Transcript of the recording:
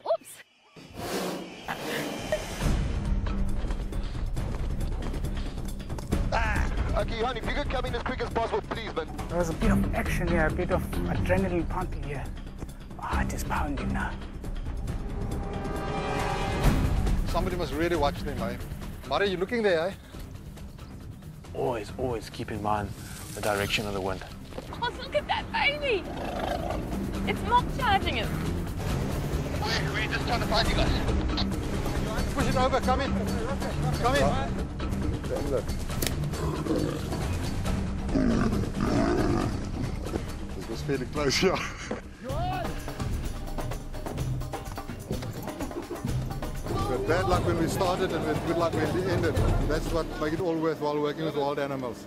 Oops. Okay, Johan, if you could come in as quick as possible, please, man. There was a bit of action here, a bit of adrenaline pumping here. My heart is pounding now. Somebody must really watch them, eh? Mari, you looking there, eh? Always keep in mind the direction of the wind. Oh, look at that baby! It's not charging it. We're just trying to find you guys. Push it over, come in. Come in. This was fairly close here. We had bad luck when we started and we had good luck when we ended. That's what makes it all worthwhile working with wild animals.